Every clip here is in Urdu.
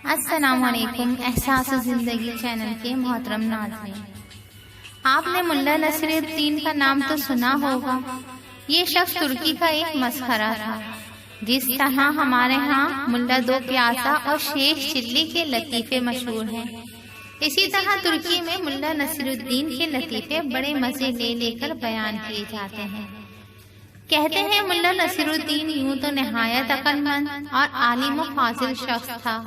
السلام علیکم احساس زندگی چینل کے محترم ناظرین، آپ نے ملا نصیر الدین کا نام تو سنا ہوگا۔ یہ شخص ترکی کا ایک مسخرہ تھا۔ جس طرح ہمارے ہاں ملا دو پیاسا اور شیخ چلی کے لطیفے مشہور ہیں، اسی طرح ترکی میں ملا نصیر الدین کے لطیفے بڑے مزے لے لے کر بیان کیے جاتے ہیں۔ کہتے ہیں ملا نصیر الدین یوں تو نہایت عقل مند اور عالم و فاضل شخص تھا،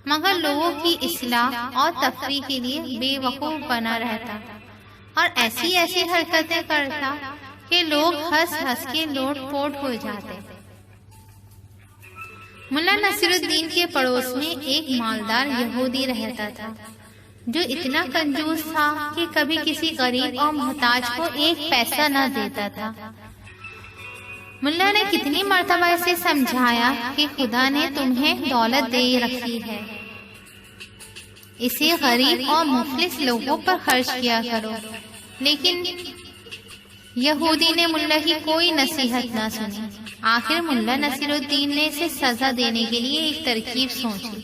مگر لوگوں کی اصلاح اور تفریح کے لیے بے وقوف بنا رہتا اور ایسی حرکتیں کرتا کہ لوگ ہنس ہنس کے لوٹ پوٹ ہو جاتے۔ ملا نصیر الدین کے پڑوس میں ایک مالدار یہودی رہتا تھا، جو اتنا کنجوس تھا کہ کبھی کسی غریب اور محتاج کو ایک پیسہ نہ دیتا تھا۔ ملا نے کتنی مرتبہ اسے سمجھایا کہ خدا نے تمہیں دولت دے رکھی ہے، اسے غریب اور مفلس لوگوں پر خرچ کیا کرو، لیکن یہودی نے ملا کی کوئی نصیحت نہ سنی۔ آخر ملا نصیر الدین نے اسے سزا دینے کے لیے ایک ترکیب سوچی۔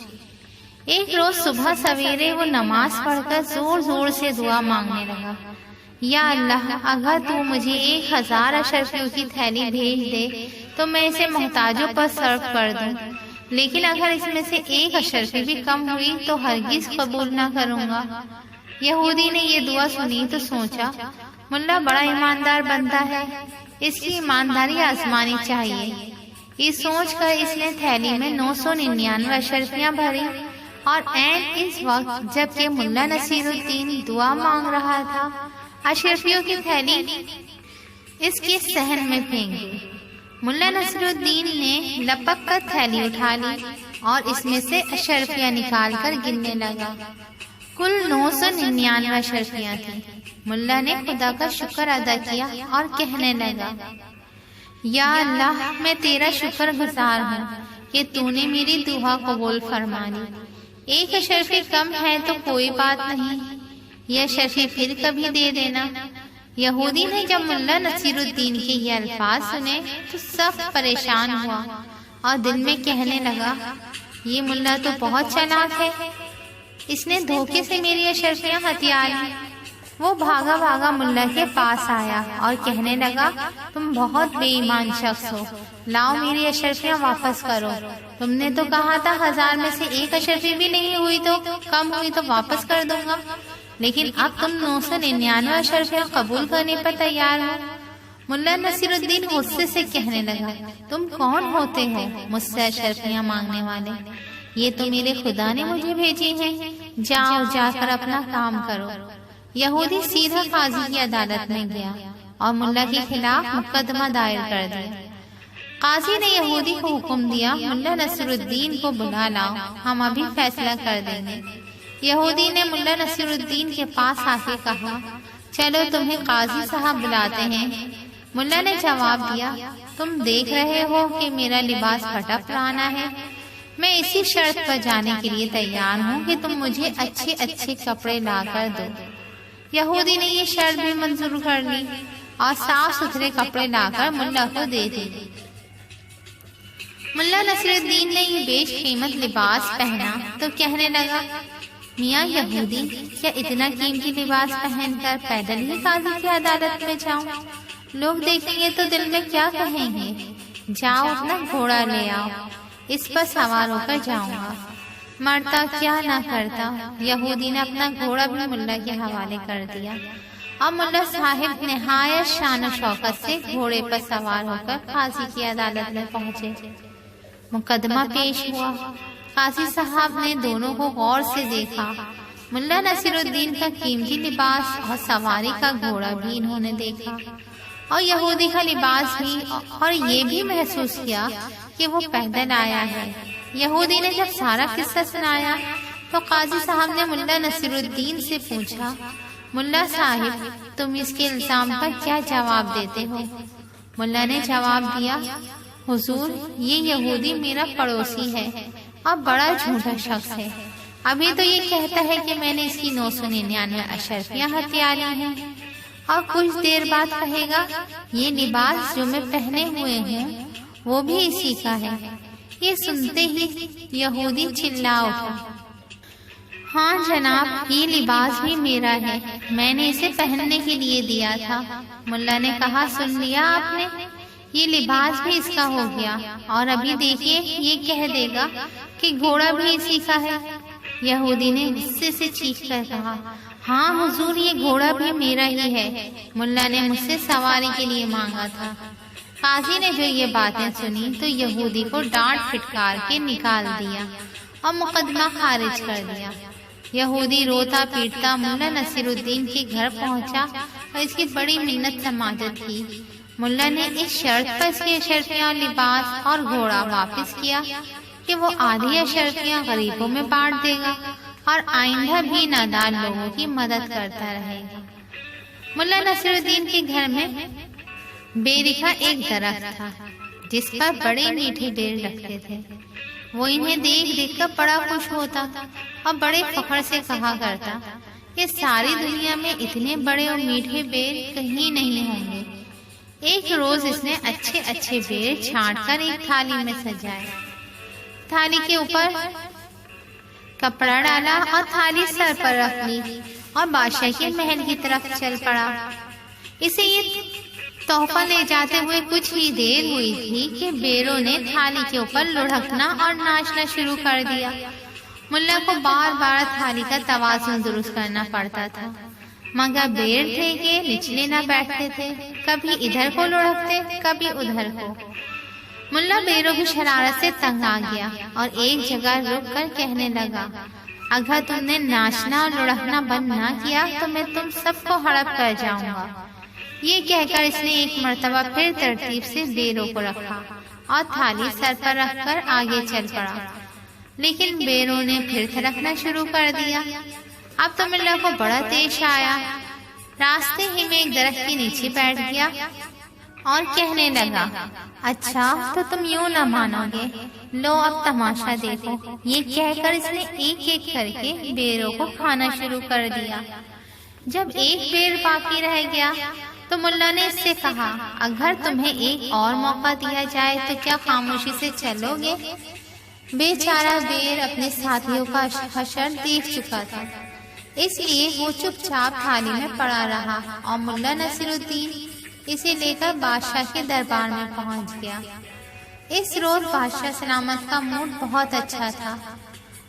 ایک روز صبح سویرے وہ نماز پڑھ کر زور زور سے دعا مانگنے لگا، یا اللہ، اگر تو مجھے 1000 اشرفیوں کی تھیلی بھیج دے تو میں اسے محتاجوں پر صرف کر دوں، لیکن اگر اس میں سے 1 اشرفی بھی کم ہوئی تو ہرگز قبول نہ کروں گا۔ یہودی نے یہ دعا سنی تو سوچا، ملا بڑا ایماندار بنتا ہے، اس کی ایمانداری آزمانی چاہیے۔ یہ سوچ کر اس نے تھیلی میں 999 اشرفیاں بھری اور عین اس وقت جب کہ ملا نصیر الدین دعا مانگ رہا تھا، اشرفیوں کی تھیلی اس کے صحن میں پھینک دی۔ ملا نصیر الدین نے لپک کر تھیلی اٹھا لی اور اس میں سے اشرفیاں نکال کر گننے لگا۔ کل 999 اشرفیاں تھیں۔ ملا نے خدا کا شکر ادا کیا اور کہنے لگا، یا اللہ، میں تیرا شکر گزار ہوں کہ تو نے میری دعا قبول فرما لی۔ 1 اشرفی کم ہے تو کوئی بات نہیں، یہ اشرفی پھر کبھی دے دینا۔ یہودی نے جب ملا نصیر الدین کے یہ الفاظ سنے تو سخت پریشان ہوا اور دل میں کہنے لگا، یہ ملا تو بہت چالاک ہے، اس نے دھوکے سے میری اشرفیاں ہتھیا لی۔ وہ بھاگا بھاگا ملا کے پاس آیا اور کہنے لگا، تم بہت بے ایمان شخص ہو، لاؤ میری اشرفیاں واپس کرو۔ تم نے تو کہا تھا 1000 میں سے 1 اشرفی بھی نہیں ہوئی تو کم ہوئی تو واپس کر دوں گا، لیکن اب تم 999 اشرفیاں قبول کرنے پر تیار ہو۔ ملا نصیر الدین غصے سے کہنے لگا، تم کون ہوتے ہو مجھ سے اشرفیاں مانگنے والے؟ یہ تو میرے خدا نے مجھے بھیجی ہیں، جاؤ جا کر اپنا کام کرو۔ یہودی سیدھا قاضی کی عدالت میں گیا اور ملا کے خلاف مقدمہ دائر کر دیا۔ قاضی نے یہودی کو حکم دیا، ملا نصیر الدین کو بلا لاؤ، ہم ابھی فیصلہ کر دیں گے۔ یہودی نے ملا نصیر الدین کے پاس آ کے کہا، چلو تمہیں قاضی صاحب بلاتے ہیں۔ ملا نے جواب دیا، تم دیکھ رہے ہو کہ میرا لباس پھٹا پرانا ہے، میں اسی شرط پر جانے کے لیے تیار ہوں کہ تم مجھے اچھے اچھے کپڑے لا کر دو۔ یہودی نے یہ شرط بھی منظور کر لی اور صاف ستھرے کپڑے لا کر ملا کو دے دی۔ ملا نصیر الدین نے یہ بیش قیمت لباس پہنا تو کہنے لگا، میاں یہودی، کیا اتنا قیمتی لباس پہن کر پیدل ہی قاضی کی عدالت میں جاؤں؟ لوگ دیکھیں گے تو دل میں کیا کہیں گے؟ جاؤ اپنا گھوڑا لے آؤ، اس پر سوار ہو کر جاؤں گا۔ مرتا کیا نہ کرتا، یہودی نے اپنا گھوڑا بھی ملا کے حوالے کر دیا اور ملا صاحب نہایت شان و شوکت سے گھوڑے پر سوار ہو کر قاضی کی عدالت میں پہنچے۔ مقدمہ پیش ہوا۔ قاضی صاحب نے دونوں کو غور سے دیکھا۔ ملا نصیر الدین کا قیمتی لباس اور سواری کا گھوڑا بھی انہوں نے دیکھا اور یہودی کا لباس بھی، اور یہ بھی محسوس کیا کہ وہ پیدل آیا ہے۔ یہودی نے جب سارا قصہ سنایا تو قاضی صاحب نے ملا نصیر الدین سے پوچھا، ملا صاحب، تم اس کے الزام پر کیا جواب دیتے ہو؟ ملا نے جواب دیا، حضور، یہ یہودی میرا پڑوسی ہے اور بڑا جھوٹا شخص ہے۔ ابھی تو یہ کہتا ہے کہ میں نے اس کی 999 اشرفیاں ہتھیا لی ہیں، اور کچھ دیر بعد کہے گا یہ لباس جو میں پہنے ہوئے ہوں وہ بھی اسی کا ہے۔ یہ سنتے ہی یہودی چلا اٹھا، ہاں جناب، یہ لباس بھی میرا ہے، میں نے اسے پہننے کے لیے دیا تھا۔ ملا نے کہا، سن لیا آپ نے، یہ لباس بھی اس کا ہو گیا، اور ابھی دیکھیے یہ کہہ دے گا کہ گھوڑا بھی اسی کا ہے۔ یہودی نے غصے سے چیخ کر کہا، ہاں حضور، یہ گھوڑا بھی میرا ہی ہے، ملا نے مجھ سے سواری کے لیے مانگا تھا۔ قاضی نے جو یہ باتیں سنی تو یہودی کو ڈانٹ پھٹکار کے نکال دیا اور مقدمہ خارج کر دیا۔ یہودی روتا پیٹتا ملا نصیر الدین کے گھر پہنچا اور اس کی بڑی منت سماجت کی۔ ملا نے اس شرط پر اس کی اشرفیاں، لباس اور گھوڑا واپس کیا کہ وہ آدھی اشرفیاں غریبوں میں بانٹ دے گا اور آئندہ بھی نادار لوگوں کی مدد کرتا رہے گا۔ ملا نصیر الدین کے گھر میں بیرکھا ایک درخت تھا جس پر بڑے میٹھے بیر رکھتے تھے۔ وہ انہیں دیکھ دیکھ کر بڑا خوش ہوتا اور بڑے فخر سے کہا کرتا کہ ساری دنیا میں اتنے بڑے اور میٹھے بیر کہیں نہیں ہوں گے۔ ایک روز اس نے اچھے اچھے بیر چھانٹ کر ایک تھالی میں سجائے، تھالی کے اوپر کپڑا ڈالا اور تھالی سر پر رکھ لی اور بادشاہ کے محل کی طرف چل پڑا۔ اسے یہ تحفہ لے جاتے ہوئے کچھ ہی دیر ہوئی تھی کہ بیروں نے تھالی کے اوپر لڑھکنا اور ناچنا شروع کر دیا۔ ملا کو بار بار تھالی کا توازن درست کرنا پڑتا تھا، مگر بیر تھے کہ نچلے نہ بیٹھتے تھے، کبھی ادھر کو لڑھکتے کبھی ادھر کو۔ ملا بیروں کی شرارت سے تنگ آ گیا اور ایک جگہ رک کر کہنے لگا، اگر تم نے ناچنا اور لڑھکنا بند نہ کیا تو میں تم سب کو ہڑپ کر جاؤں گا۔ یہ کہہ کر اس نے ایک مرتبہ پھر ترتیب سے بیروں کو رکھا اور تھالی سر پر رکھ کر آگے چل پڑا، لیکن بیروں نے پھر تھرکنا شروع کر دیا۔ اب تو ملا کو بڑا تیش آیا، راستے ہی میں ایک درخت کے نیچے بیٹھ گیا اور کہنے لگا، اچھا تو تم یوں نہ مانو گے، لو اب تماشا دیکھو۔ یہ کہہ کر اس نے ایک ایک کر کے بیروں کو کھانا شروع کر دیا۔ جب ایک بیر باقی رہ گیا تو ملا نے اس سے کہا، اگر تمہیں ایک اور موقع دیا جائے تو کیا خاموشی سے چلو گے؟ بیچارہ بیر اپنے ساتھیوں کا حشر دیکھ چکا تھا، اس لیے وہ چپ چاپ تھالی میں پڑا رہا اور ملا نصیر الدین اسے لے کر بادشاہ کے دربار میں پہنچ گیا۔ اس روز بادشاہ سلامت کا موڈ بہت اچھا تھا۔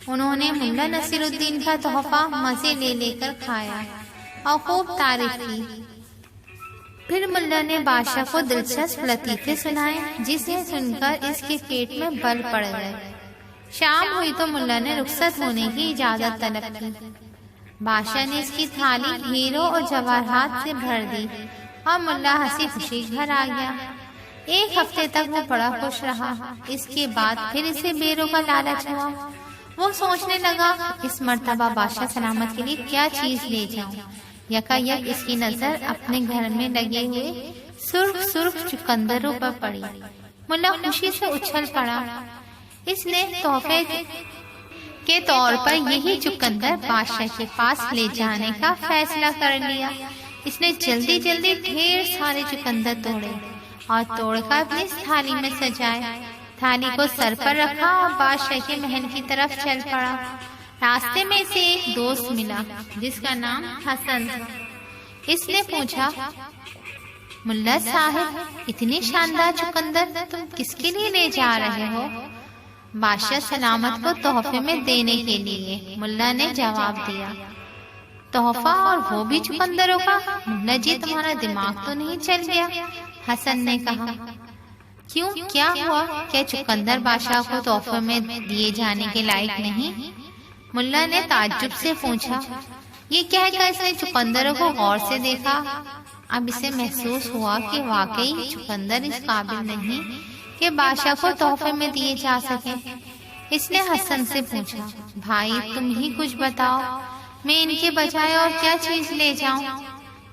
انہوں نے ملا نصیر الدین کا تحفہ مزے لے لے کر کھایا اور خوب تعریف کی۔ پھر ملا نے بادشاہ کو دلچسپ لطیفے سنائے جسے سن کر اس کے پیٹ میں بل پڑ گئے۔ شام ہوئی تو ملا نے رخصت ہونے کی اجازت طلب کی۔ بادشاہ نے اس کی تھالی ہیروں اور جواہرات سے بھر دی اور ملا ہنسی خوشی گھر آ گیا۔ ایک ہفتے تک وہ بڑا خوش رہا۔ اس کے بعد پھر اسے بیروں کا لالچ ہوا۔ وہ سوچنے لگا، اس مرتبہ بادشاہ سلامت کے لیے کیا چیز لے جاؤں۔ یکایک اس کی نظر اپنے گھر میں لگے ہوئے سرخ سرخ چقندروں پر پڑی۔ ملا خوشی سے اچھل پڑا۔ اس نے تحفے کے طور پر یہی چقندر بادشاہ کے پاس لے جانے کا فیصلہ کر لیا۔ اس نے جلدی جلدی ڈھیر سارے چقندر توڑے اور توڑ کر اپنی تھالی میں سجائے۔ تھالی کو سر پر رکھا اور بادشاہ کے محل کی طرف چل پڑا۔ راستے میں اسے ایک دوست ملا جس کا نام حسن تھا۔ اس نے پوچھا، ملا صاحب، اتنی شاندار چقندر تم کس کے لیے لے جا رہے ہو؟ بادشاہ سلامت کو تحفے میں دینے کے لیے، ملا نے جواب دیا۔ تحفہ اور وہ بھی چقندروں کا؟ ملا جی، تمہارا دماغ تو نہیں چل گیا؟ حسن نے کہا۔ کیوں، کیا ہوا؟ کیا چقندر بادشاہ کو تحفے میں دیے جانے کے لائق نہیں؟ ملا نے تعجب سے پوچھا۔ یہ کہہ کر اس نے چقندروں کو غور سے دیکھا۔ اب اسے محسوس ہوا کہ واقعی چقندر اس قابل نہیں کہ بادشاہ کو تحفے میں دیے جا سکے۔ اس نے حسن سے پوچھا، بھائی تم ہی کچھ بتاؤ، میں ان کے بجائے اور کیا چیز لے جاؤں؟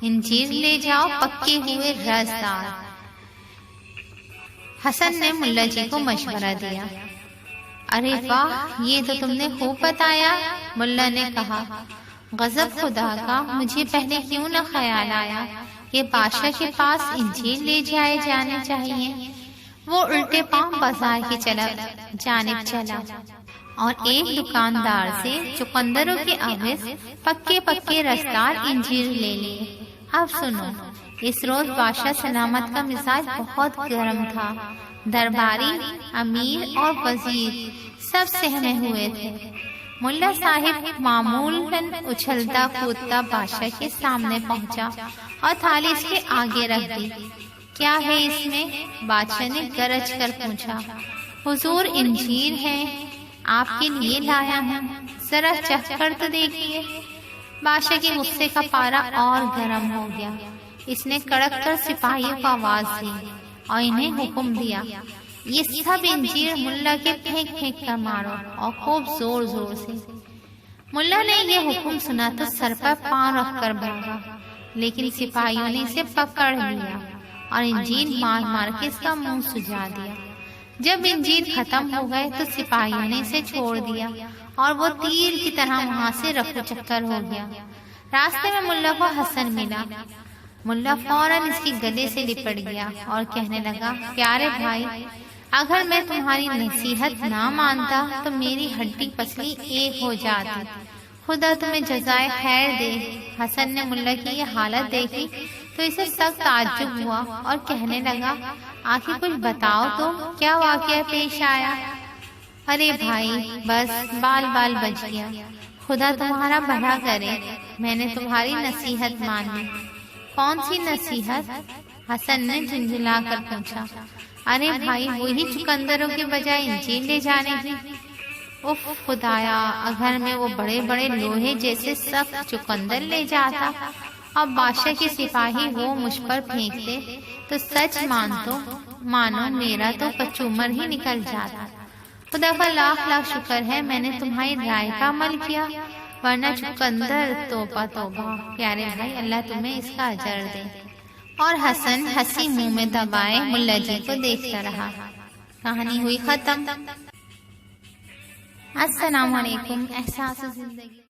انجیر لے جاؤ، پکے ہوئے رسدار۔ حسن نے ملا جی کو مشورہ دیا۔ ارے واہ، یہ تو تم نے خوب بتایا، ملا نے کہا۔ غضب خدا کا، مجھے پہلے کیوں نہ خیال آیا کہ بادشاہ کے پاس انجیر لے جائے جانے چاہیے۔ وہ الٹے پاؤں بازار کی جانب چلا اور ایک دکاندار سے چقندروں کے عوض پکے رسدار انجیر لے لیے۔ اب سنو، اس روز بادشاہ سلامت کا مزاج بہت گرم تھا۔ درباری، امیر اور وزیر سب سہمے ہوئے تھے۔ ملا صاحب معمولاً اچھلتا کودتا بادشاہ کے سامنے پہنچا اور تھالی اس کے آگے رکھ دی۔ کیا ہے اس میں؟ بادشاہ نے گرج کر پوچھا۔ حضور، انجیر ہے، آپ کے لیے لایا ہوں، ذرا چکھ کر تو دیکھیے۔ بادشاہ کے غصے کا پارا اور گرم ہو گیا۔ اس نے کڑک کر سپاہیوں کو آواز دی اور انہیں حکم دیا، یہ سب انجیر ملا کے پھینک کر مارو اور خوب زور سے۔ ملا نے یہ حکم سنا تو سر پر پاؤں رکھ کر بھاگا، لیکن سپاہیوں نے اسے پکڑ لیا اور انجیر مار کے اس کا منہ سجا دیا۔ جب انجیر ختم ہو گئے تو سپاہیوں نے اسے چھوڑ دیا اور وہ تیر کی طرح وہاں سے رفو چکر ہو گیا۔ راستے میں ملا کو حسن ملا۔ ملا فوراً اس کے گلے سے لپٹ گیا اور کہنے لگا، پیارے بھائی، اگر میں تمہاری نصیحت نہ مانتا تو میری ہڈی پسلی ایک ہو جاتی، خدا تمہیں جزائے خیر دے۔ حسن نے ملا کی یہ حالت دیکھی تو اسے سخت تعجب ہوا اور کہنے لگا، آخر کچھ بتاؤ تو، کیا واقعہ پیش آیا؟ ارے بھائی، بس بال بچ گیا، خدا تمہارا بھلا کرے، میں نے تمہاری نصیحت مانی۔ کون سی نصیحت؟ حسن نے جھنجھلا کر پوچھا۔ ارے بھائی، وہی چقندروں کے بجائے انجیر لے جانے کی۔ اف خدایا، اگر میں وہ بڑے لوہے جیسے سخت چقندر لے جاتا اور بادشاہ کے سپاہی وہ مجھ پر پھینکتے تو سچ مانو میرا تو کچومر ہی نکل جاتا۔ خدا کا لاکھ شکر ہے میں نے تمہاری رائے کا عمل کیا، ورنہ چقندر توبہ۔ پیارے بھائی، اللہ تمہیں اس کا اجر دے۔ اور حسن ہنسی منہ میں دبائے ملا جی کو دیکھتا رہا۔ کہانی ہوئی ختم۔ السلام علیکم۔ احساس زندگی